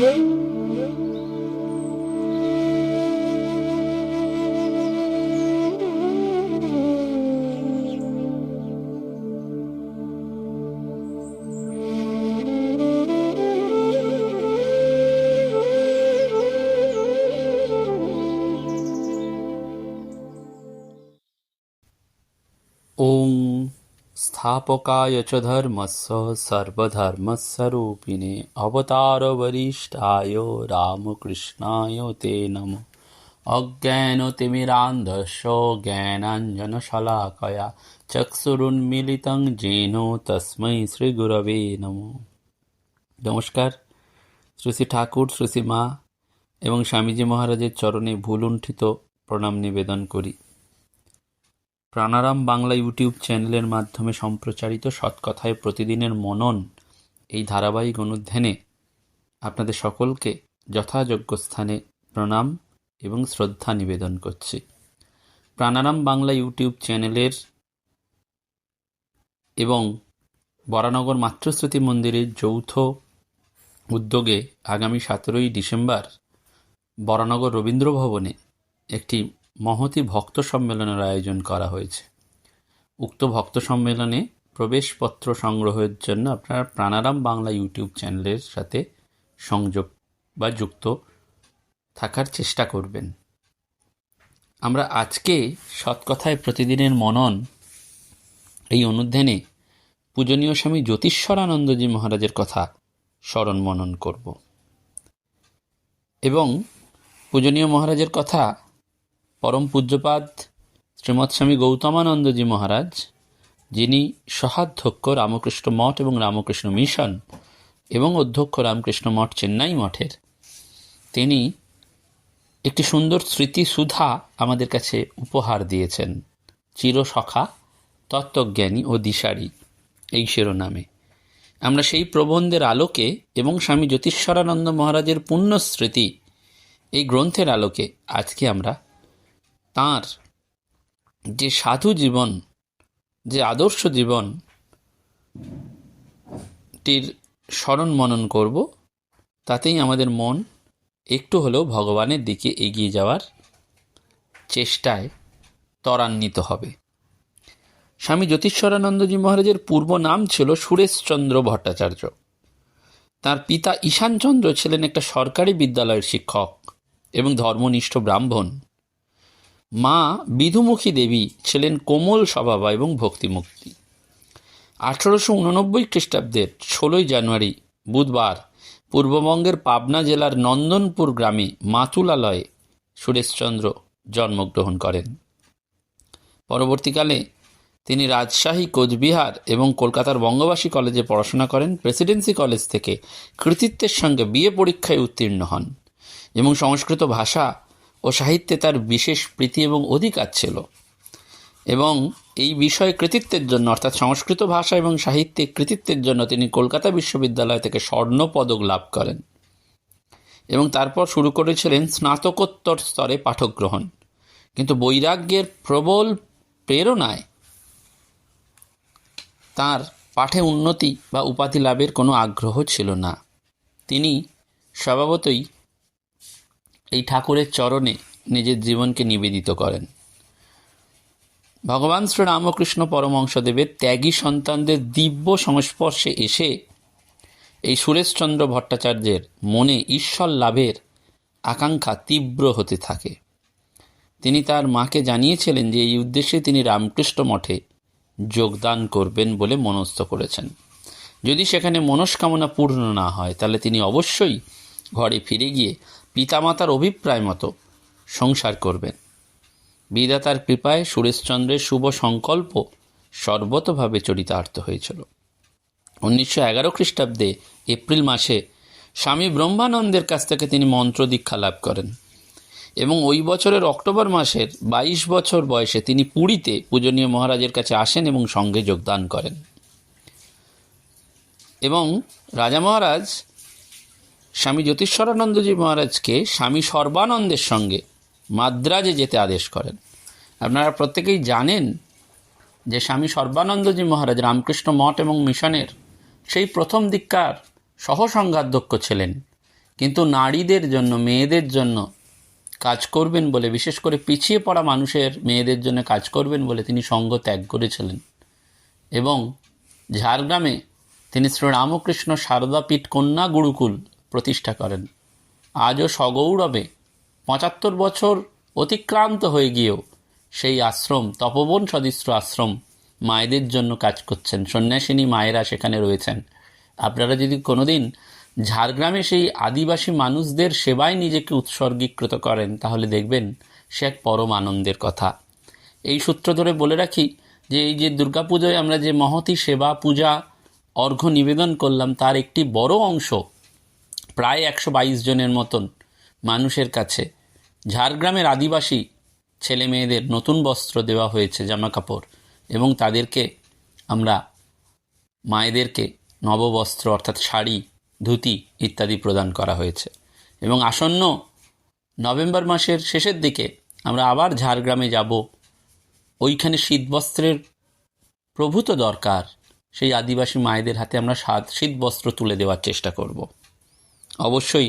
ॐ स्थापकाय च धर्मस्य सर्वधर्मस्वरूपिणे अवतारवरिष्ठाय रामकृष्णाय ते नमः। अज्ञानतिमिरान्धस्य ज्ञानाञ्जनशलाकया चक्षुरुन्मीलितं येन तस्मै শ্রীগুরবে নমঃ। নমস্কার। শ্রী শ্রী ঠাকুর, শ্রী শ্রী মা এবং স্বামীজি মহারাজের চরণে ভুলুণ্ঠিত প্রণাম নিবেদন করি। প্রাণারাম বাংলা ইউটিউব চ্যানেলের মাধ্যমে সম্প্রচারিত সৎকথায় প্রতিদিনের মনন এই ধারাবাহিক অনুধ্যানে আপনাদের সকলকে যথাযোগ্য স্থানে প্রণাম এবং শ্রদ্ধা নিবেদন করছি। প্রাণারাম বাংলা ইউটিউব চ্যানেলের এবং বরানগর মাতৃস্মৃতি মন্দিরের যৌথ উদ্যোগে আগামী 17ই ডিসেম্বর বরানগর রবীন্দ্র ভবনে একটি মহতী ভক্ত সম্মেলনের আয়োজন করা হয়েছে। উক্ত ভক্ত সম্মেলনে প্রবেশপত্র সংগ্রহের জন্য আপনারা প্রাণারাম বাংলা ইউটিউব চ্যানেলের সাথে সংযোগ বা যুক্ত থাকার চেষ্টা করবেন। আমরা আজকে সৎকথায় প্রতিদিনের মনন এই অনুধ্যানে পূজনীয় স্বামী জ্যোতিষ্বরানন্দজি মহারাজের কথা স্মরণ মনন করব এবং পূজনীয় মহারাজের কথা পরম পূজ্যপাদ শ্রীমৎ স্বামী গৌতমানন্দজি মহারাজ, যিনি সহাধ্যক্ষ রামকৃষ্ণ মঠ এবং রামকৃষ্ণ মিশন এবং অধ্যক্ষ রামকৃষ্ণ মঠ চেন্নাই মঠের, তিনি একটি সুন্দর স্মৃতিসুধা আমাদের কাছে উপহার দিয়েছেন। চিরসখা, তত্ত্বজ্ঞানী ও দিশারি এই শিরোনামে আমরা সেই প্রবন্ধের আলোকে এবং স্বামী জ্যোতিষ্বরানন্দ মহারাজের পুণ্যস্মৃতি এই গ্রন্থের আলোকে আজকে আমরা তাঁর যে সাধু জীবন, যে আদর্শ জীবনটির স্মরণ মনন করব, তাতেই আমাদের মন একটু হলেও ভগবানের দিকে এগিয়ে যাওয়ার চেষ্টায় ত্বরান্বিত হবে। স্বামী জ্যোতিষ্বরানন্দজি মহারাজের পূর্ব নাম ছিল সুরেশচন্দ্র ভট্টাচার্য। তার পিতা ঈশানচন্দ্র ছিলেন একটা সরকারি বিদ্যালয়ের শিক্ষক এবং ধর্মনিষ্ঠ ব্রাহ্মণ। মা বিধুমুখী দেবী ছিলেন কোমল স্বভাবা এবং ভক্তিমুক্তি। 1889 খ্রিস্টাব্দের 16 জানুয়ারি বুধবার পূর্ববঙ্গের পাবনা জেলার নন্দনপুর গ্রামে মাতুলালয়ে সুরেশচন্দ্র জন্মগ্রহণ করেন। পরবর্তীকালে তিনি রাজশাহী, কোচবিহার এবং কলকাতার বঙ্গবাসী কলেজে পড়াশোনা করেন। প্রেসিডেন্সি কলেজ থেকে কৃতিত্বের সঙ্গে বিএ পরীক্ষায় উত্তীর্ণ হন এবং সংস্কৃত ভাষা ও সাহিত্যে তার বিশেষ প্রীতি এবং অধিকার ছিল এবং এই বিষয়ে কৃতিত্বের জন্য, অর্থাৎ সংস্কৃত ভাষা এবং সাহিত্যে কৃতিত্বের জন্য তিনি কলকাতা বিশ্ববিদ্যালয় থেকে স্বর্ণপদক লাভ করেন এবং তারপর শুরু করেছিলেন স্নাতকোত্তর স্তরে পাঠগ্রহণ। কিন্তু বৈরাগ্যের প্রবল প্রেরণায় তার পাঠে উন্নতি বা উপাধি লাভের কোনো আগ্রহ ছিল না। তিনি স্বভাবতই এই ঠাকুরের চরণে নিজের জীবনকে নিবেদিত করেন। ভগবান শ্রী রামকৃষ্ণ পরমহংসদেবের ত্যাগী সন্তানদের দিব্য সংস্পর্শে এসে এই সুরেশচন্দ্র ভট্টাচার্যের মনে ঈশ্বর লাভের আকাঙ্ক্ষা তীব্র হতে থাকে। তিনি তার মাকে জানিয়েছিলেন যে এই উদ্দেশ্যে তিনি রামকৃষ্ণ মঠে যোগদান করবেন বলে মনস্থ করেছেন। যদি সেখানে মনস্কামনা পূর্ণ না হয় তাহলে তিনি অবশ্যই ঘরে ফিরে গিয়ে পিতামাতার অভিপ্রায় মতো সংসার করবেন। বিধাতার কৃপায় সুরেশচন্দ্রের শুভ সংকল্প সর্বতভাবে চরিতার্থ হয়েছিল। 1911 খ্রিস্টাব্দে এপ্রিল মাসে স্বামী ব্রহ্মানন্দের কাছ থেকে তিনি মন্ত্র দীক্ষা লাভ করেন এবং ওই বছরের অক্টোবর মাসের 22 বছর বয়সে তিনি পুরীতে পূজনীয় মহারাজের কাছে আসেন এবং সঙ্গে যোগদান করেন এবং রাজা মহারাজ স্বামী জ্যোতিষ্বরানন্দজি মহারাজকে স্বামী সর্বানন্দের সঙ্গে মাদ্রাজে যেতে আদেশ করেন। আপনারা প্রত্যেকেই জানেন যে স্বামী সর্বানন্দজি মহারাজ রামকৃষ্ণ মঠ এবং মিশনের সেই প্রথম দীক্ষার সহসংঘাধ্যক্ষ ছিলেন কিন্তু নারীদের জন্য, মেয়েদের জন্য কাজ করবেন বলে, বিশেষ করে পিছিয়ে পড়া মানুষের মেয়েদের জন্য কাজ করবেন বলে তিনি সঙ্গ ত্যাগ করেছিলেন এবং ঝাড়গ্রামে তিনি শ্রীরামকৃষ্ণ সারদাপীঠ কন্যা গুরুকুল প্রতিষ্ঠা করেন। আজও সগৌরবে ৭৫ বছর অতিক্রান্ত হয়ে গিয়েও সেই আশ্রম, তপবন সদৃশ্য আশ্রম, মায়েদের জন্য কাজ করছেন। সন্ন্যাসিনী মায়েরা সেখানে রয়েছেন। আপনারা যদি কোনোদিন ঝাড়গ্রামে সেই আদিবাসী মানুষদের সেবায় নিজেকে উৎসর্গীকৃত করেন তাহলে দেখবেন সে এক পরম আনন্দের কথা। এই সূত্র ধরে বলে রাখি যে এই যে দুর্গাপুজোয় আমরা যে মহতী সেবা, পূজা, অর্ঘ্য নিবেদন করলাম, তার একটি বড় অংশ, প্রায় ১২২ জনের মতন মানুষের কাছে ঝাড়গ্রামের আদিবাসী ছেলে মেয়েদের নতুন বস্ত্র দেওয়া হয়েছে, জামা কাপড়, এবং তাদেরকে আমরা মায়েদেরকে নববস্ত্র অর্থাৎ শাড়ি, ধুতি ইত্যাদি প্রদান করা হয়েছে। এবং আসন্ন নভেম্বর মাসের শেষের দিকে আমরা আবার ঝাড়গ্রামে যাব। ওইখানে শীতবস্ত্রের প্রভূত দরকার। সেই আদিবাসী মায়েদের হাতে আমরা শীতবস্ত্র তুলে দেওয়ার চেষ্টা করব। অবশ্যই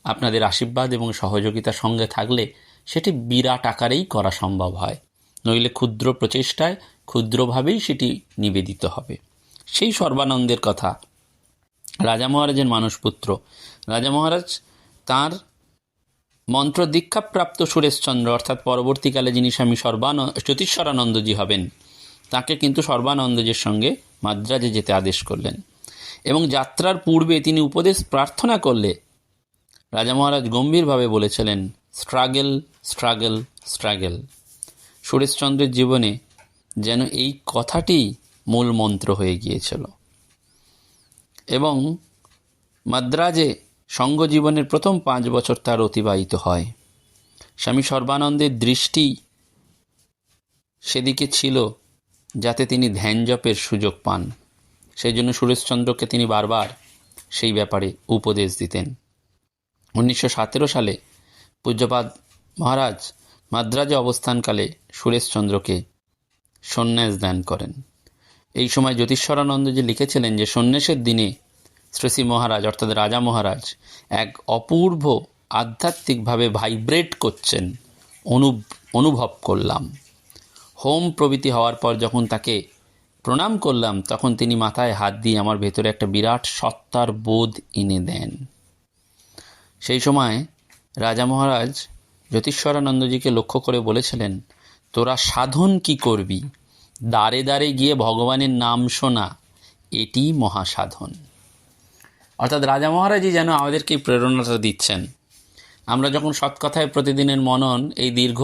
আপনাদের আশীর্বাদ এবং সহযোগিতা সঙ্গে থাকলে সেটি বিরাট আকারেই করা সম্ভব হয়, নইলে ক্ষুদ্র প্রচেষ্টায় ক্ষুদ্রভাবেই সেটি নিবেদিত হবে। সেই সর্বানন্দের কথা রাজা মহারাজের মানসপুত্র রাজা মহারাজ তাঁর মন্ত্র দীক্ষাপ্রাপ্ত সুরেশচন্দ্র, অর্থাৎ পরবর্তীকালে যিনি স্বামী জ্যোতিষ্বরানন্দজি হবেন, তাকে কিন্তু সর্বানন্দজির সঙ্গে মাদ্রাজে যেতে আদেশ করলেন এবং যাত্রার পূর্বে তিনি উপদেশ প্রার্থনা করলে রাজা মহারাজ গম্ভীরভাবে বলেছিলেন, স্ট্রাগল স্ট্রাগল স্ট্রাগল। সুরেশচন্দ্রের জীবনে যেন এই কথাটি মূল মন্ত্র হয়ে গিয়েছিল এবং মাদ্রাজে সঙ্ঘজীবনের প্রথম ৫ বছর তার অতিবাহিত হয়। স্বামী সর্বানন্দের দৃষ্টি সেদিকে ছিল যাতে তিনি ধ্যান জপের সুযোগ পান। সেই জন্য সুরেশচন্দ্রকে তিনি বারবার সেই ব্যাপারে উপদেশ দিতেন। ১৯১৭ সালে পূজ্যপাদ মহারাজ মাদ্রাজে অবস্থানকালে সুরেশচন্দ্রকে সন্ন্যাস দান করেন। এই সময় জ্যোতিষ্বরানন্দজি লিখেছিলেন যে সন্ন্যাসের দিনে শ্রী মহারাজ অর্থাৎ রাজা মহারাজ এক অপূর্ব আধ্যাত্মিকভাবে ভাইব্রেট করছেন অনুভব করলাম। হোম প্রভৃতি হওয়ার পর যখন তাকে প্রণাম করলাম তখন তিনি মাথায় হাত দিয়ে আমার ভেতরে একটা বিরাট সত্তার বোধ এনে দেন। সেই সময় রাজা মহারাজ জ্যোতিষ্বরানন্দজিকে লক্ষ্য করে বলেছিলেন, তোরা সাধন কি করবি? দ্বারে দ্বারে গিয়ে ভগবানের নাম শোনা, এটি মহাসাধন। অর্থাৎ রাজা মহারাজই যেন আমাদেরকে প্রেরণাটা দিচ্ছেন। আমরা যখন সৎকথায় প্রতিদিনের মনন এই দীর্ঘ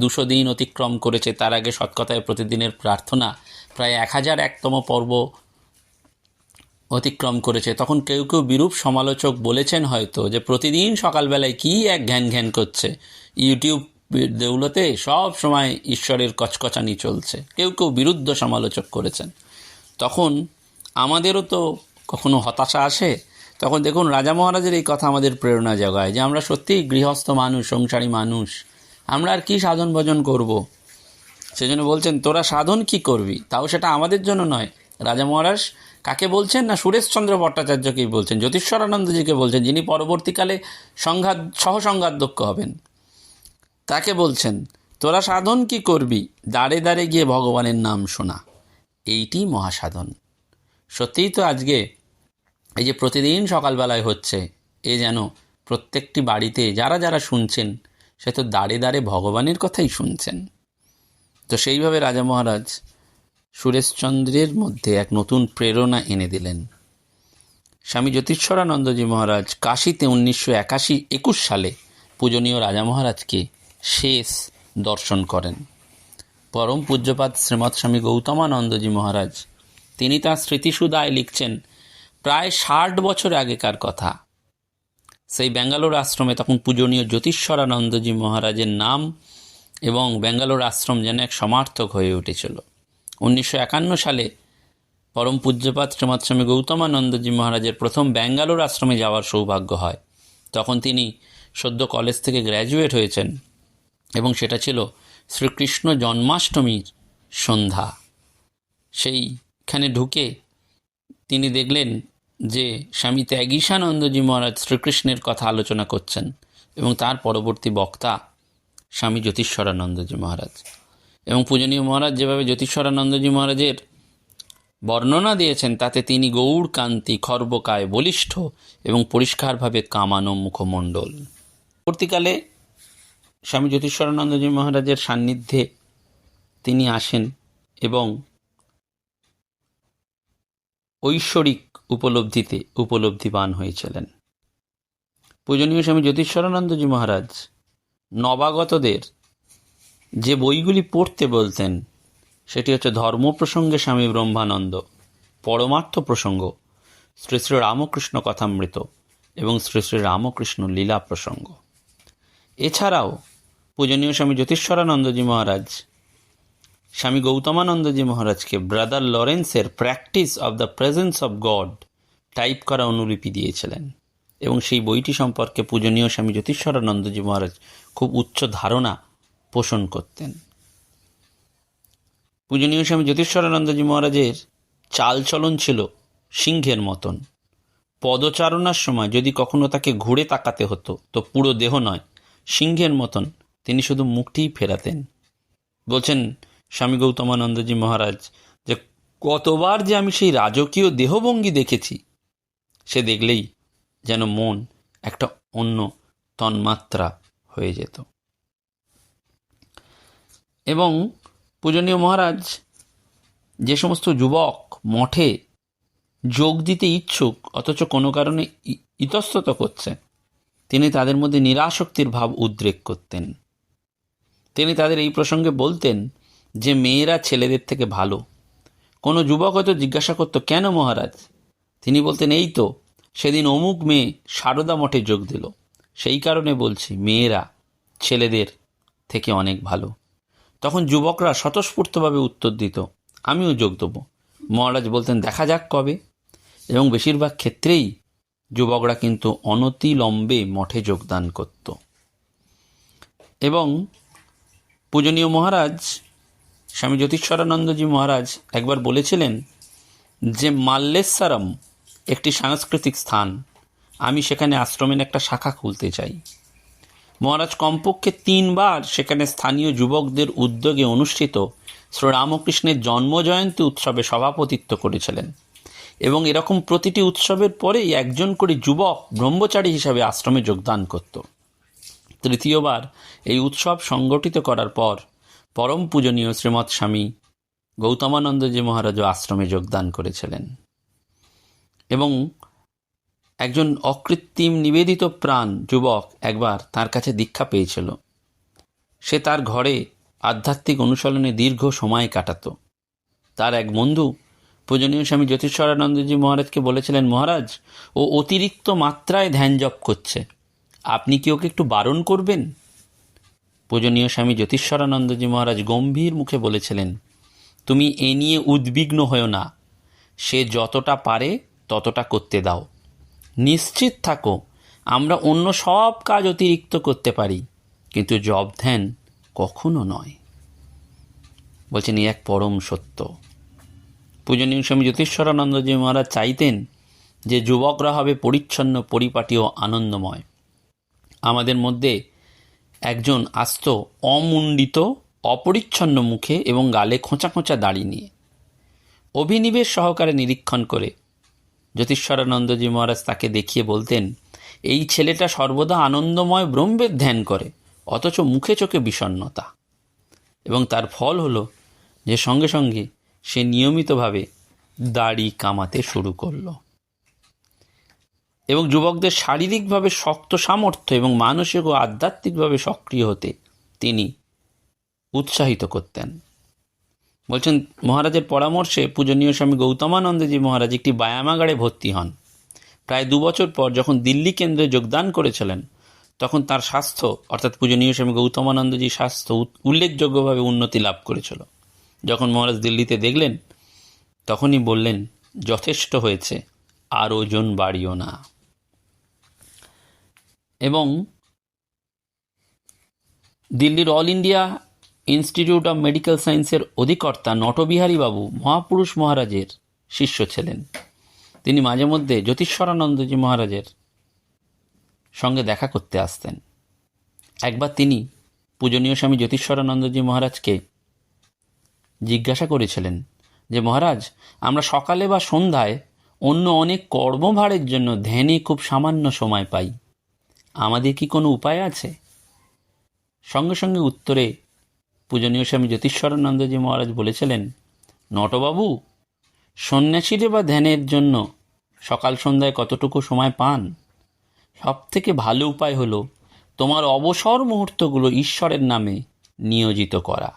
২০০ দিন অতিক্রম করেছে, তার আগে সৎকথায় প্রতিদিনের প্রার্থনা প্রায় ১০০১তম পর্ব অতিক্রম করেছে, তখন কেউ কেউ বিরূপ সমালোচক বলেছেন হয়তো যে প্রতিদিন সকালবেলায় কি এক ঘ্যান ঘ্যান করছে, ইউটিউব দেউলতে সব সময় ঈশ্বরের কচকচানি চলছে। কেউ কেউ বিরুদ্ধ সমালোচক করেছেন। তখন আমাদেরও তো কখনো হতাশা আসে। তখন দেখুন রাজা মহারাজের এই কথা আমাদের প্রেরণা জাগায় যে আমরা সত্যিই গৃহস্থ মানুষ, সংসারী মানুষ, আমরা আর কি সাধন ভজন করব। সেজন্য বলছেন তোরা সাধন কি করবি, তাও সেটা আমাদের জন্য নয়। রাজা মহারাজ কাকে বলছেন না সুরেশচন্দ্র ভট্টাচার্যকেই বলছেন, জ্যোতিষ্বরানন্দজিকে বলছেন, যিনি পরবর্তীকালে সহসংঘাধ্যক্ষ হবেন। তাকে বলছেন তোরা সাধন কি করবি, দাঁড়ে দাঁড়ে গিয়ে ভগবানের নাম শোনা, এইটি মহাসাধন। সত্যিই তো আজকে এই যে প্রতিদিন সকালবেলায় হচ্ছে, এ যেন প্রত্যেকটি বাড়িতে যারা যারা শুনছেন সে তো দাঁড়ে দাঁড়ে ভগবানের কথাই শুনছেন। তো সেইভাবে রাজা মহারাজ সুরেশচন্দ্রের মধ্যে এক নতুন প্রেরণা এনে দিলেন। স্বামী জ্যোতিষ্বরানন্দজি মহারাজ কাশীতে ১৯২১ সালে পূজনীয় রাজা মহারাজকে শেষ দর্শন করেন। পরম পূজ্যপাদ শ্রীমৎ স্বামী গৌতমানন্দজি মহারাজ তিনি তাঁর স্মৃতিসুধায় লিখছেন, প্রায় ৬০ বছর আগেকার কথা। সেই ব্যাঙ্গালোর আশ্রমে তখন পূজনীয় জ্যোতিষ্বরানন্দজি মহারাজের নাম এবং ব্যাঙ্গালোর আশ্রম যেন এক সমার্থক হয়ে উঠেছিল। ১৯৫১ সালে পরম পূজ্যপাদ শ্রীমৎ স্বামী গৌতমানন্দজি মহারাজের প্রথম ব্যাঙ্গালোর আশ্রমে যাওয়ার সৌভাগ্য হয়। তখন তিনি সদ্য কলেজ থেকে গ্র্যাজুয়েট হয়েছেন এবং সেটা ছিল শ্রীকৃষ্ণ জন্মাষ্টমীর সন্ধ্যা। সেইখানে ঢুকে তিনি দেখলেন যে স্বামী ত্যাগীশানন্দজি মহারাজ শ্রীকৃষ্ণের কথা আলোচনা করছেন এবং তার পরবর্তী বক্তা স্বামী জ্যোতিষ্বরানন্দজি মহারাজ। এবং পূজনীয় মহারাজ যেভাবে জ্যোতিষ্বরানন্দজি মহারাজের বর্ণনা দিয়েছেন তাতে তিনি গৌড় কান্তি, খর্বকায়, বলিষ্ঠ এবং পরিষ্কারভাবে কামানো মুখমণ্ডল। পরবর্তীকালে স্বামী জ্যোতিষ্বরানন্দজি মহারাজের সান্নিধ্যে তিনি আসেন এবং ঐশ্বরিক উপলব্ধিতে উপলব্ধিবান হয়েছিলেন। পূজনীয় স্বামী জ্যোতিষ্বরানন্দজি মহারাজ নবাগতদের যে বইগুলি পড়তে বলতেন সেটি হচ্ছে ধর্ম প্রসঙ্গে স্বামী ব্রহ্মানন্দ, পরমার্থ প্রসঙ্গ শ্রী শ্রী রামকৃষ্ণ কথামৃত এবং শ্রী শ্রী রামকৃষ্ণ লীলা প্রসঙ্গ। এছাড়াও পূজনীয় স্বামী জ্যোতিষ্বরানন্দজি মহারাজ স্বামী গৌতমানন্দজি মহারাজকে ব্রাদার লরেন্সের practice of the presence of God type করা অনুলিপি দিয়েছিলেন এবং সেই বইটি সম্পর্কে পূজনীয় স্বামী জ্যোতিষ্বরানন্দজি মহারাজ খুব উচ্চ ধারণা পোষণ করতেন। পূজনীয় স্বামী জ্যোতিষ্বরানন্দজি মহারাজের চালচলন ছিল সিংহের মতন। পদচারণার সময় যদি কখনো তাকে ঘুরে তাকাতে হতো তো পুরো দেহ নয়, সিংহের মতন তিনি শুধু মুখটিই ফেরাতেন। বলছেন স্বামী গৌতমানন্দজি মহারাজ যে কতবার যে আমি সেই রাজকীয় দেহভঙ্গি দেখেছি, সে দেখলেই যেন মন একটা অন্য তন্মাত্রা হয়ে যেত। এবং পূজনীয় মহারাজ যে সমস্ত যুবক মঠে যোগ দিতে ইচ্ছুক অথচ কোনো কারণে ইতস্তত করছে, তিনি তাদের মধ্যে নিরাসক্তির ভাব উদ্রেক করতেন। তিনি তাদের এই প্রসঙ্গে বলতেন যে মেয়েরা ছেলেদের থেকে ভালো। কোনো যুবক হয়তো জিজ্ঞাসা করত, কেন মহারাজ? তিনি বলতেন, এই তো সেদিন অমুক মেয়ে সারদা মঠে যোগ দিল, সেই কারণে বলছি মেয়েরা ছেলেদের থেকে অনেক ভালো। তখন যুবকরা স্বতঃস্ফূর্তভাবে উত্তর দিত, আমিও যোগ দেবো। মহারাজ বলতেন, দেখা যাক কবে। এবং বেশিরভাগ ক্ষেত্রেই যুবকরা কিন্তু অনতিলম্বে মঠে যোগদান করত। এবং পূজনীয় মহারাজ স্বামী জ্যোতিষ্বরানন্দজি মহারাজ একবার বলেছিলেন যে মাল্লেশ্বরম একটি সাংস্কৃতিক স্থান, আমি সেখানে আশ্রমের একটা শাখা খুলতে চাই। মহারাজ কমপক্ষে 3 বার সেখানে স্থানীয় যুবকদের উদ্যোগে অনুষ্ঠিত শ্রীরামকৃষ্ণের জন্মজয়ন্তী উৎসবে সভাপতিত্ব করেছিলেন এবং এরকম প্রতিটি উৎসবের পরেই একজন করে যুবক ব্রহ্মচারী হিসাবে আশ্রমে যোগদান করত। তৃতীয়বার এই উৎসব সংগঠিত করার পর পরম পূজনীয় শ্রীমৎ স্বামী গৌতমানন্দজি মহারাজও আশ্রমে যোগদান করেছিলেন এবং একজন অকৃত্রিম নিবেদিত প্রাণ যুবক একবার তার কাছে দীক্ষা পেয়েছিল। সে তার ঘরে আধ্যাত্মিক অনুশীলনে দীর্ঘ সময় কাটাতো। তার এক বন্ধু পূজনীয় স্বামী জ্যোতিষ্বরানন্দজি মহারাজকে বলেছিলেন, মহারাজ ও অতিরিক্ত মাত্রায় ধ্যান জপ করছে, আপনি কি ওকে একটু বারণ করবেন? পূজনীয় স্বামী জ্যোতিষ্বরানন্দজি মহারাজ গম্ভীর মুখে বলেছিলেন, তুমি এ নিয়ে উদ্বিগ্ন হও না, সে যতটা পারে ততটা করতে দাও। নিশ্চিত থাকো আমরা অন্য সব কাজ অতিরিক্ত করতে পারি, কিন্তু জপ ধ্যান কখনো নয়। বলছেন এই এক পরম সত্য। পূজনীয় স্বামী জ্যোতিষ্বরানন্দজি মহারাজ চাইতেন যে যুবকরা হবে পরিচ্ছন্ন, পরিপাটি ও আনন্দময়। আমাদের মধ্যে একজন আসত অমুণ্ডিত, অপরিচ্ছন্ন মুখে এবং গালে খোঁচা খোঁচা দাড়ি নিয়ে। অভিনিবেশ সহকারে নিরীক্ষণ করে জ্যোতিষ্বরানন্দজি মহারাজ তাকে দেখিয়ে বলতেন, এই ছেলেটা সর্বদা আনন্দময় ব্রহ্মের ধ্যান করে, অথচ মুখে চোখে বিষণ্ণতা। এবং তার ফল হলো যে সঙ্গে সঙ্গে সে নিয়মিতভাবে দাড়ি কামাতে শুরু করল। এবং যুবকদের শারীরিকভাবে শক্ত সামর্থ্য এবং মানসিক ও আধ্যাত্মিকভাবে সক্রিয় হতে তিনি উৎসাহিত করতেন। বলছেন মহারাজের পরামর্শে পূজনীয় স্বামী গৌতমানন্দজি মহারাজ একটি ব্যায়ামাগারে ভর্তি হন। প্রায় 2 বছর পর যখন দিল্লি কেন্দ্রে যোগদান করেছিলেন, তখন তার স্বাস্থ্য অর্থাৎ পূজনীয় স্বামী গৌতমানন্দজির স্বাস্থ্য উল্লেখযোগ্যভাবে উন্নতি লাভ করেছিল। যখন মহারাজ দিল্লিতে দেখলেন, তখনই বললেন, যথেষ্ট হয়েছে, আর ওজন বাড়িও না। এবং দিল্লির all India institute of medical সায়েন্সের অধিকর্তা নটবিহারী বাবু মহাপুরুষ মহারাজের শিষ্য ছিলেন। তিনি মাঝে মধ্যে জ্যোতিষ্বরানন্দজি মহারাজের সঙ্গে দেখা করতে আসতেন। একবার তিনি পূজনীয় স্বামী জ্যোতিষ্বরানন্দজি মহারাজকে জিজ্ঞাসা করেছিলেন যে, মহারাজ, আমরা সকালে বা সন্ধ্যায় অন্য অনেক কর্মভারের জন্য ধ্যানে খুব সামান্য সময় পাই, আমাদের কি কোনো উপায় আছে? সঙ্গে সঙ্গে উত্তরে পূজনীয় স্বামী জ্যোতিষ্বরানন্দজি মহারাজ বলেছিলেন, নটবাবু, সন্ন্যাসীরা বা ধ্যানের জন্য সকাল সন্ধ্যায় কতটুকু সময় পান? সব থেকে ভালো উপায় হলো তোমার অবসর মুহূর্তগুলো ঈশ্বরের নামে নিয়োজিত করা।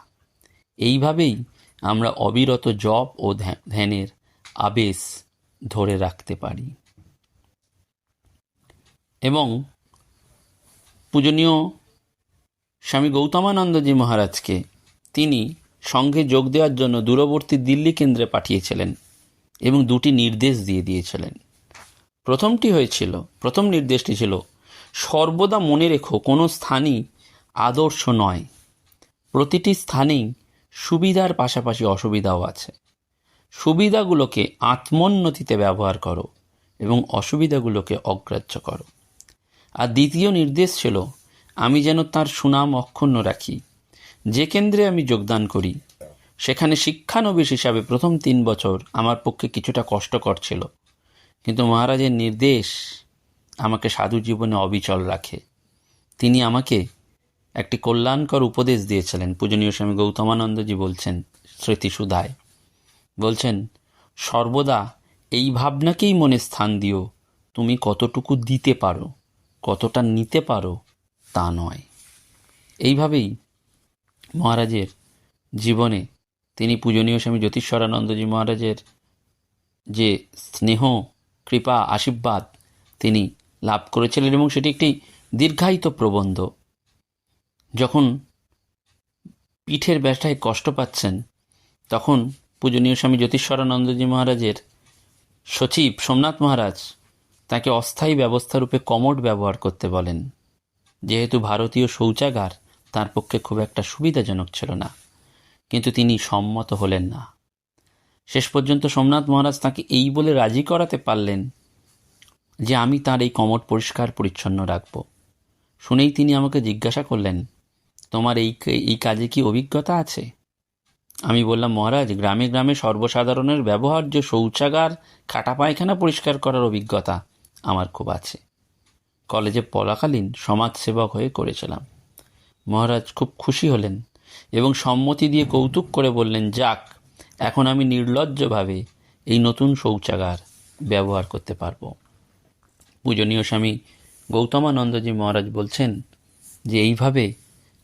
এইভাবেই আমরা অবিরত জপ ও ধ্যানের আবেশ ধরে রাখতে পারি। এবং পূজনীয় স্বামী গৌতমানন্দজি মহারাজকে তিনি সঙ্ঘে যোগ দেওয়ার জন্য দূরবর্তী দিল্লি কেন্দ্রে পাঠিয়েছিলেন এবং দুটি নির্দেশ দিয়ে দিয়েছিলেন। প্রথম নির্দেশটি ছিল, সর্বদা মনে রেখো কোনো স্থানই আদর্শ নয়, প্রতিটি স্থানেই সুবিধার পাশাপাশি অসুবিধাও আছে। সুবিধাগুলোকে আত্মোন্নতিতে ব্যবহার করো এবং অসুবিধাগুলোকে অগ্রাহ্য করো। আর দ্বিতীয় নির্দেশ ছিল, আমি যেন তার সুনাম অক্ষুণ্ণ রাখি। যে কেন্দ্রে আমি যোগদান করি সেখানে শিক্ষানবিশ হিসাবে প্রথম 3 বছর আমার পক্ষে কিছুটা কষ্টকর ছিল, কিন্তু মহারাজের নির্দেশ আমাকে সাধু জীবনে অবিচল রাখে। তিনি আমাকে একটি কল্যাণকর উপদেশ দিয়েছিলেন। পূজনীয় স্বামী গৌতমানন্দজি বলছেন স্মৃতিসুধায়, বলছেন, সর্বদা এই ভাবনাকেই মনে স্থান দিও, তুমি কতটুকু দিতে পারো, কতটা নিতে পারো তা নয়। এইভাবেই মহারাজের জীবনে তিনি পূজনীয় স্বামী জ্যোতিষ্বরানন্দজি মহারাজের যে স্নেহ, কৃপা, আশীর্বাদ তিনি লাভ করেছিলেন, এবং সেটি একটি দীর্ঘায়িত প্রবন্ধ। যখন পিঠের ব্যথায় কষ্ট পাচ্ছেন, তখন পূজনীয় স্বামী জ্যোতিষ্বরানন্দজি মহারাজের সচিব সোমনাথ মহারাজ তাকে অস্থায়ী ব্যবস্থারূপে কমোড ব্যবহার করতে বলেন, যেহেতু ভারতীয় শৌচাগার তার পক্ষে খুব একটা সুবিধাজনক ছিল না, কিন্তু তিনি সম্মত হলেন না। শেষ পর্যন্ত সোমনাথ মহারাজ তাকে এই বলে রাজি করাতে পারলেন যে আমি তার এই কমোড পরিষ্কার পরিচ্ছন্ন রাখব। শুনেই তিনি আমাকে জিজ্ঞাসা করলেন, তোমার এই কাজে কি অভিজ্ঞতা আছে? আমি বললাম, মহারাজ, গ্রামে গ্রামে সর্বসাধারণের ব্যবহার্য শৌচাগার, খাটা পায়খানা পরিষ্কার করার অভিজ্ঞতা আমার খুব আছে। কলেজে পড়াকালীন সমাজসেবক হয়ে করেছিলাম। মহারাজ খুব খুশি হলেন এবং সম্মতি দিয়ে কৌতুক করে বললেন, যাক, এখন আমি নির্লজ্জভাবে এই নতুন শৌচাগার ব্যবহার করতে পারব। পূজনীয় স্বামী গৌতমানন্দজি মহারাজ বলছেন যে এইভাবে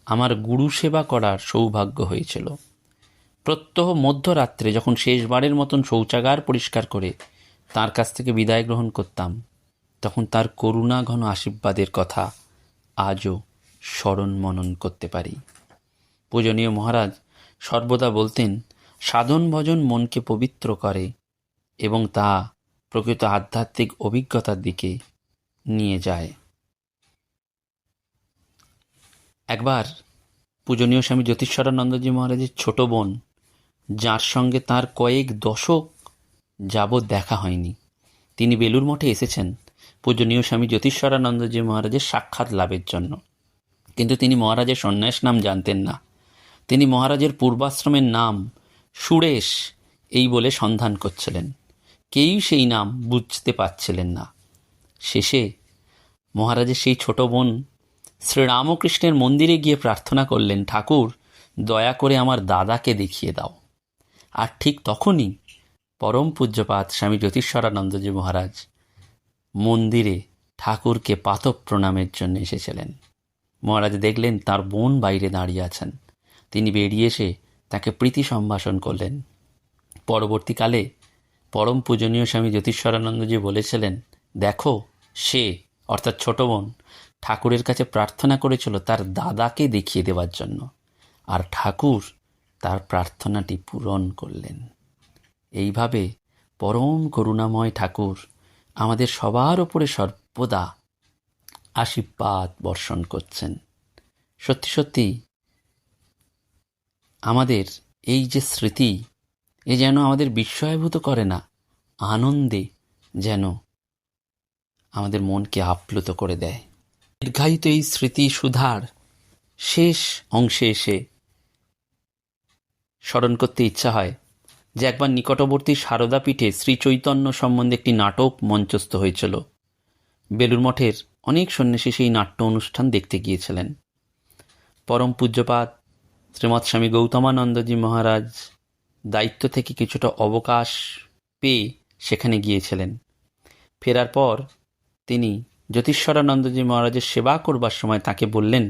আমার গুরু সেবা করার সৌভাগ্য হয়েছিল। প্রত্যহ মধ্যরাত্রে যখন শেষবারের মতন শৌচাগার পরিষ্কার করে তার কাছ থেকে বিদায় গ্রহণ করতাম, তখন তার করুণাঘন আশীর্বাদের কথা আজও স্মরণ মনন করতে পারি। পূজনীয় মহারাজ সর্বদা বলতেন, সাধন ভজন মনকে পবিত্র করে এবং তা প্রকৃত আধ্যাত্মিক অভিজ্ঞতার দিকে নিয়ে যায়। একবার পূজনীয় স্বামী জ্যোতিষ্বরানন্দজি মহারাজের ছোট বোন, যার সঙ্গে তার কয়েক দশক যাবৎ দেখা হয়নি, তিনি বেলুর মঠে এসেছেন পূজনীয় স্বামী জ্যোতিষ্বরানন্দজি মহারাজের সাক্ষাৎ লাভের জন্য। কিন্তু তিনি মহারাজের সন্ন্যাস নাম জানতেন না। তিনি মহারাজের পূর্বাশ্রমের নাম সুরেশ এই বলে সন্ধান করছিলেন। কেউই সেই নাম বুঝতে পারছিলেন না। শেষে মহারাজের সেই ছোট বোন শ্রীরামকৃষ্ণের মন্দিরে গিয়ে প্রার্থনা করলেন, ঠাকুর, দয়া করে আমার দাদাকে দেখিয়ে দাও। আর ঠিক তখনই পরম পূজ্যপাদ স্বামী জ্যোতিষ্বরানন্দজি মহারাজ মন্দিরে ঠাকুরকে পাতক প্রণামের জন্য এসেছিলেন। মহারাজ দেখলেন তার বোন বাইরে দাঁড়িয়ে আছেন। তিনি বেরিয়ে এসে তাকে প্রীতি সম্ভাষণ করলেন। পরবর্তীকালে পরম পূজনীয় স্বামী জ্যোতিষ্বরানন্দজি বলেছিলেন, দেখো, সে অর্থাৎ ছোট বোন ঠাকুরের কাছে প্রার্থনা করেছিল তার দাদাকে দেখিয়ে দেওয়ার জন্য, আর ঠাকুর তার প্রার্থনাটি পূরণ করলেন। এইভাবে পরম করুণাময় ঠাকুর আমাদের সবার উপরে সর্বদা আশীর্বাদ বর্ষণ করছেন। সত্যি সত্যি আমাদের এই যে স্মৃতি, এ যেন আমাদের বিস্ময়ভূত করে না, আনন্দে যেন আমাদের মনকে আপ্লুত করে দেয়। দীর্ঘায়িত এই স্মৃতি সুধার শেষ অংশে এসে স্মরণ করতে ইচ্ছা হয় যে একবার নিকটবর্তী সারদাপীঠে শ্রী চৈতন্য সম্বন্ধে একটি নাটক মঞ্চস্থ হয়েছিল। বেলুর মঠের অনেক সন্ন্যাসী সেই নাট্য অনুষ্ঠান দেখতে গিয়েছিলেন। পরম পূজ্যপাদ শ্রীমৎ স্বামী গৌতমানন্দজি মহারাজ দায়িত্ব থেকে কিছুটা অবকাশ পেয়ে সেখানে গিয়েছিলেন। ফেরার পর তিনি জ্যোতিষ্বরানন্দজি মহারাজের সেবা করবার সময় তাকে বললেন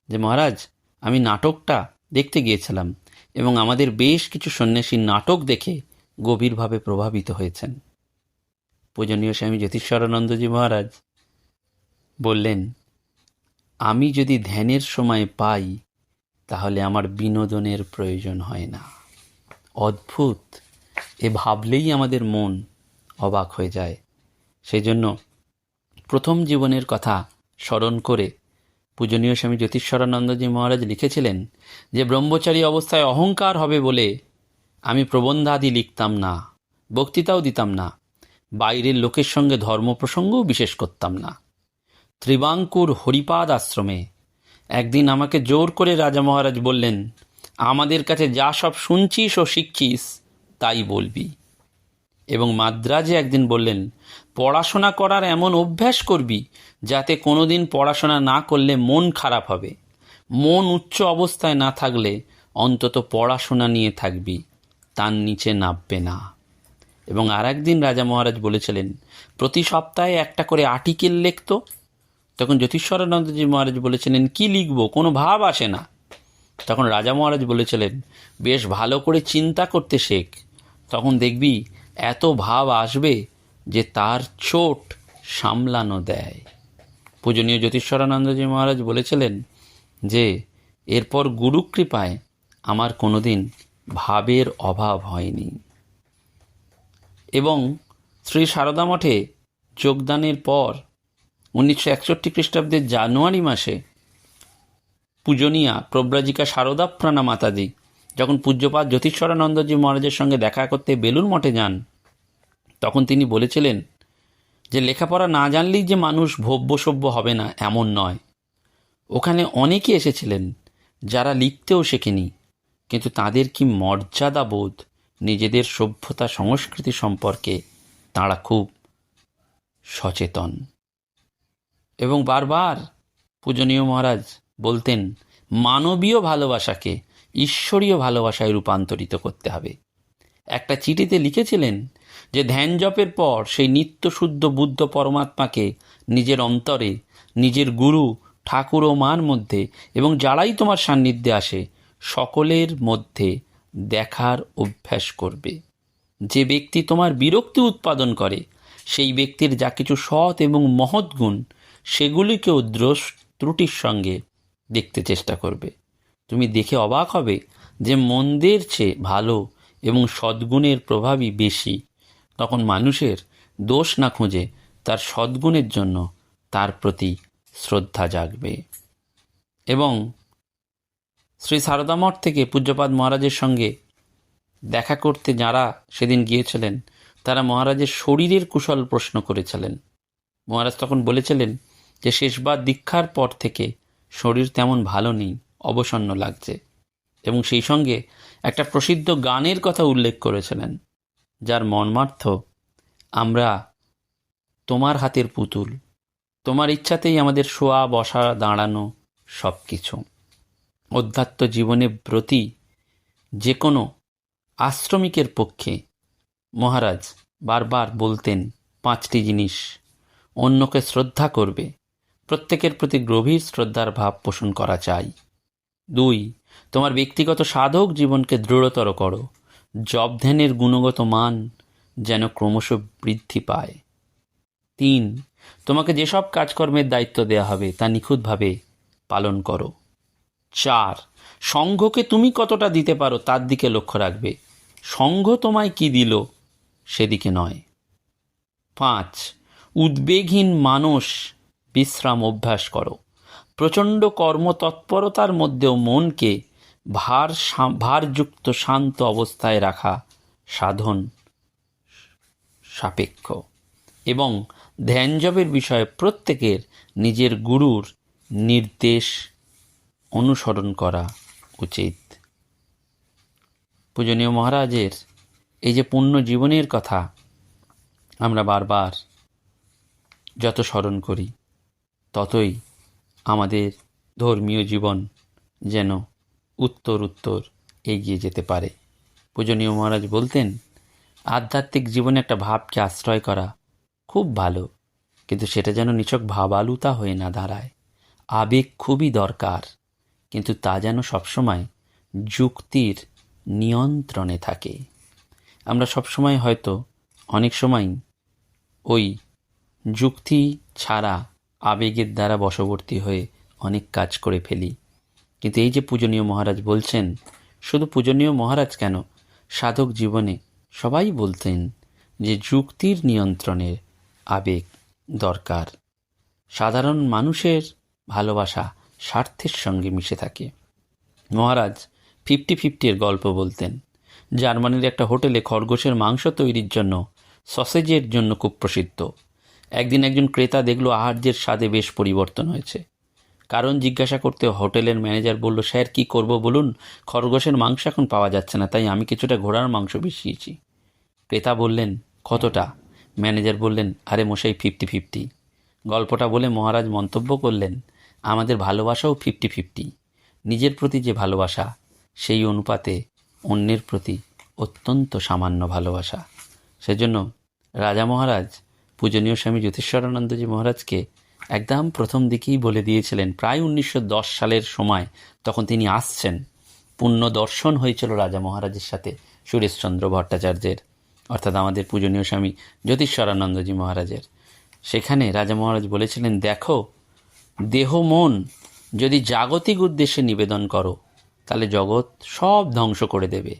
যে, মহারাজ, আমি নাটকটা দেখতে গিয়েছিলাম এবং আমাদের বেশ কিছু সন্ন্যাসী নাটক দেখে গভীরভাবে প্রভাবিত হয়েছেন। পূজনীয় স্বামী জ্যোতিষ্বরানন্দজি মহারাজ বললেন, আমি যদি ধ্যানের সময় পাই তাহলে আমার বিনোদনের প্রয়োজন হয় না। অদ্ভুত! এ ভাবলেই আমাদের মন অবাক হয়ে যায়। সেই জন্য প্রথম জীবনের কথা স্মরণ করে পূজনীয় স্বামী জ্যোতিষ্বরানন্দজি মহারাজ লিখেছিলেন যে, ব্রহ্মচারী অবস্থায় অহংকার হবে বলে আমি প্রবন্ধাদি লিখতাম না, বক্তৃতাও দিতাম না, বাইরের লোকের সঙ্গে ধর্ম প্রসঙ্গও বিশেষ করতাম না। ত্রিবাঙ্কুর হরিপাদ আশ্রমে একদিন আমাকে জোর করে রাজা মহারাজ বললেন, আমাদের কাছে যা সব শুনছিস ও শিখছিস তাই বলবি। এবং মাদ্রাজে একদিন বললেন, পড়াশোনা করার এমন অভ্যাস করবি যাতে কোনোদিন পড়াশোনা না করলে মন খারাপ হবে। মন উচ্চ অবস্থায় না থাকলে অন্তত পড়াশোনা নিয়ে থাকবি, তার নিচে নামবে না। এবং আর একদিন রাজা মহারাজ বলেছিলেন, প্রতি সপ্তাহে একটা করে আর্টিকেল লিখতো। তখন জ্যোতিষ্বরানন্দজি মহারাজ বলেছিলেন, কি লিখবো, কোনো ভাব আসে না। তখন রাজা মহারাজ বলেছিলেন, বেশ ভালো করে চিন্তা করতে শেখ, তখন দেখবি এত ভাব আসবে যে তার চোট সামলানো দেয়। পূজনীয় জ্যোতিষ্বরানন্দজি মহারাজ বলেছিলেন যে, এরপর গুরুকৃপায় আমার কোনোদিন ভাবের অভাব হয়নি। এবং শ্রী সারদা মঠে যোগদানের পর 1961 খ্রিস্টাব্দের জানুয়ারি মাসে পূজনীয়া প্রব্রাজিকা শারদাপ্রাণা মাতাজি যখন পূজ্যপাদ জ্যোতিষ্বরানন্দজি মহারাজের সঙ্গে দেখা করতে বেলুর মঠে যান, তখন তিনি বলেছিলেন যে, লেখাপড়া না জানলেই যে মানুষ ভব্যসভ্য হবে না এমন নয়। ওখানে অনেকে এসেছিলেন যারা লিখতেও শেখেনি, কিন্তু তাদের কি মর্যাদা বোধ, নিজেদের সভ্যতা সংস্কৃতি সম্পর্কে তাঁরা খুব সচেতন। এবং বারবার পূজনীয় মহারাজ বলতেন, মানবীয় ভালোবাসাকে ঈশ্বরীয় ভালোবাসায় রূপান্তরিত করতে হবে। একটা চিঠিতে লিখেছিলেন যে, ধ্যান জপের পর সেই নিত্যশুদ্ধ বুদ্ধ পরমাত্মাকে নিজের অন্তরে, নিজের গুরু ঠাকুর ও মার মধ্যে এবং যারাই তোমার সান্নিধ্যে আসে সকলের মধ্যে দেখার অভ্যাস করবে। যে ব্যক্তি তোমার বিরক্তি উৎপাদন করে সেই ব্যক্তির যা কিছু সৎ এবং মহৎ গুণ সেগুলিকেও দোষ ত্রুটির সঙ্গে দেখতে চেষ্টা করবে। তুমি দেখে অবাক হবে যে মন্দের চেয়ে ভালো এবং সদ্গুণের প্রভাবই বেশি। তখন মানুষের দোষ না খুঁজে তার সদ্গুণের জন্য তার প্রতি শ্রদ্ধা জাগবে। এবং শ্রী সারদা মঠ থেকে পূজ্যপাদ মহারাজের সঙ্গে দেখা করতে যারা সেদিন গিয়েছিলেন তারা মহারাজের শরীরের কুশল প্রশ্ন করেছিলেন। মহারাজ তখন বলেছিলেন যে, শেষবার দীক্ষার পর থেকে শরীর তেমন ভালো নেই, অবসন্ন লাগছে। এবং সেই সঙ্গে একটা প্রসিদ্ধ গানের কথা উল্লেখ করেছিলেন, যার মর্মার্থ, আমরা তোমার হাতের পুতুল, তোমার ইচ্ছাতেই আমাদের শোয়া বসা দাঁড়ানো সব কিছু। অধ্যাত্ম জীবনে ব্রতী যে কোনো আশ্রমিকের পক্ষে মহারাজ বারবার বলতেন 5টি জিনিস। অন্যকে শ্রদ্ধা করবে, প্রত্যেকের প্রতি গভীর শ্রদ্ধার ভাব পোষণ করা চাই। 2, তোমার ব্যক্তিগত সাধক জীবনকে দৃঢ়তর করো, জপ ধ্যানের গুণগত মান যেন ক্রমশ বৃদ্ধি পায়। 3, তোমাকে যেসব কাজকর্মের দায়িত্ব দেওয়া হবে তা নিখুঁতভাবে পালন করো। 4, সংঘকে তুমি কতটা দিতে পারো তার দিকে লক্ষ্য রাখবে, সংঘ তোমায় কি দিল সেদিকে নয়। 5, উদ্বেগহীন মানস বিশ্রাম অভ্যাস করো, প্রচণ্ড কর্মতৎপরতার মধ্যেও মনকে ভারযুক্ত শান্ত অবস্থায় রাখা সাধন সাপেক্ষ। এবং ধ্যান জপের বিষয়ে প্রত্যেকের নিজের গুরুর নির্দেশ অনুসরণ করা উচিত। পূজনীয় মহারাজের এই যে পুণ্য জীবনের কথা আমরা বারবার যত স্মরণ করি, ততই আমাদের ধর্মীয় জীবন যেন উত্তর এগিয়ে যেতে পারে। পূজনীয় মহারাজ বলতেন, আধ্যাত্মিক জীবনে একটা ভাবকে আশ্রয় করা খুব ভালো, কিন্তু সেটা যেন নিছক ভাবালুতা হয়ে না দাঁড়ায়। আবেগ খুবই দরকার, কিন্তু তা যেন সবসময় যুক্তির নিয়ন্ত্রণে থাকে। আমরা সবসময় হয়তো অনেক সময় ওই যুক্তি ছাড়া আবেগের দ্বারা বশবর্তী হয়ে অনেক কাজ করে ফেলি। কিন্তু এই যে পূজনীয় মহারাজ বলছেন, শুধু পূজনীয় মহারাজ কেন, সাধক জীবনে সবাই বলতেন যে যুক্তির নিয়ন্ত্রণের আবেগ দরকার। সাধারণ মানুষের ভালোবাসা স্বার্থের সঙ্গে মিশে থাকে। মহারাজ 50-50 গল্প বলতেন। জার্মানির একটা হোটেলে খরগোশের মাংস তৈরির জন্য সসেজের জন্য খুব প্রসিদ্ধ। একদিন একজন ক্রেতা দেখল আহার্যের স্বাদে বেশ পরিবর্তন হয়েছে। কারণ জিজ্ঞাসা করতে হোটেলের ম্যানেজার বলল, স্যার কী করব বলুন, খরগোশের মাংস এখন পাওয়া যাচ্ছে না, তাই আমি কিছুটা ঘোড়ার মাংস মিশিয়েছি। ক্রেতা বললেন, কতটা? ম্যানেজার বললেন, আরে মশাই 50-50। গল্পটা বলে মহারাজ মন্তব্য করলেন, আমাদের ভালোবাসাও 50-50। নিজের প্রতি যে ভালোবাসা, সেই অনুপাতে অন্যের প্রতি অত্যন্ত সামান্য ভালোবাসা। সেজন্য রাজা মহারাজ পূজনীয় স্বামী জ্যোতিষ্বরানন্দজি মহারাজকে একদম প্রথম দিকেই বলে দিয়েছিলেন, প্রায় 1910 সালের সময়, তখন তিনি আসছেন। পুণ্য দর্শন হয়েছিল রাজা মহারাজের সাথে সুরেশচন্দ্র ভট্টাচার্যের, অর্থাৎ আমাদের পূজনীয় স্বামী জ্যোতিষ্বরানন্দজি মহারাজের। সেখানে রাজা মহারাজ বলেছিলেন, দেখো, দেহ মন যদি জাগতিক উদ্দেশ্যে নিবেদন করো তাহলে জগৎ সব ধ্বংস করে দেবে,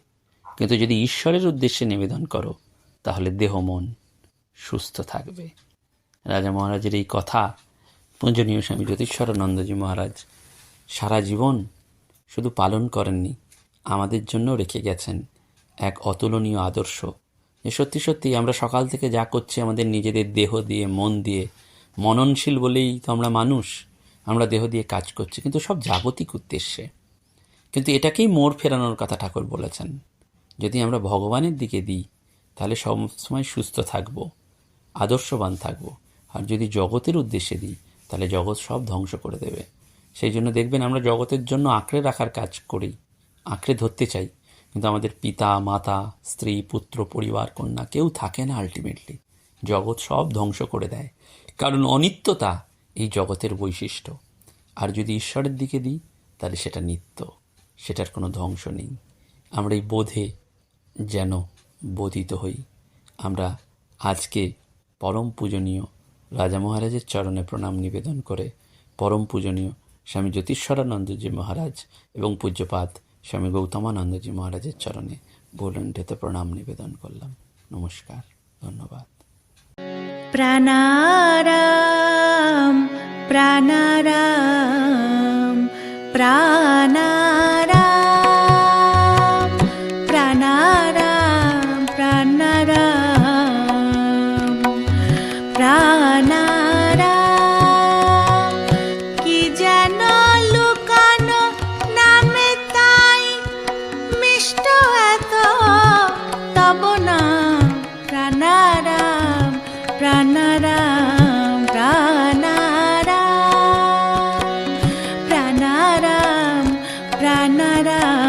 কিন্তু যদি ঈশ্বরের উদ্দেশ্যে নিবেদন করো তাহলে দেহ মন সুস্থ থাকবে। রাজা মহারাজের এই কথা পূজনীয় স্বামী জ্যোতিষ্বরানন্দজি মহারাজ সারা জীবন শুধু পালন করেননি, আমাদের জন্য রেখে গেছেন এক অতুলনীয় আদর্শ, যে সত্যি সত্যি আমরা সকাল থেকে যা করছি আমাদের নিজেদের দেহ দিয়ে, মন দিয়ে, মননশীল বলেই তো আমরা মানুষ, আমরা দেহ দিয়ে কাজ করছি, কিন্তু সব জাগতিক উদ্দেশ্যে। কিন্তু এটাকেই মোড় ফেরানোর কথা ঠাকুর বলেছেন, যদি আমরা ভগবানের দিকে দিই তাহলে সবসময় সুস্থ থাকব, আদর্শবান থাকব, আর যদি জগতের উদ্দেশ্যে দিই তাহলে জগৎ সব ধ্বংস করে দেবে। সেই জন্য দেখবেন আমরা জগতের জন্য আঁকড়ে রাখার কাজ করি, আঁকড়ে ধরতে চাই, কিন্তু আমাদের পিতা, মাতা, স্ত্রী, পুত্র, পরিবার, কন্যা কেউ থাকে না। আলটিমেটলি জগৎ সব ধ্বংস করে দেয়, কারণ অনিত্যতা এই জগতের বৈশিষ্ট্য। আর যদি ঈশ্বরের দিকে দিই তাহলে সেটা নিত্য, সেটার কোনো ধ্বংস নেই। আমরা এই বোধে যেন বোধিত হই। আমরা আজকে পরম পূজনীয় রাজা মহারাজের চরণে প্রণাম নিবেদন করে পরম পূজনীয় স্বামী জ্যোতিষ্বরানন্দজি মহারাজ এবং পূজ্যপাদ স্বামী গৌতমানন্দজি মহারাজের চরণে ভুলণ্ঠিত প্রণাম নিবেদন করলাম। নমস্কার, ধন্যবাদ। প্রাণারাম প্রাণারাম প্রাণারাম প্রাণারাম প্রাণারাম প্রাণারাম, কি যেন লুকানো নামে তাই মিষ্ট এত তব নাম। প্রাণারাম প্রাণারাম প্রাণারাম প্রাণারাম প্রাণারাম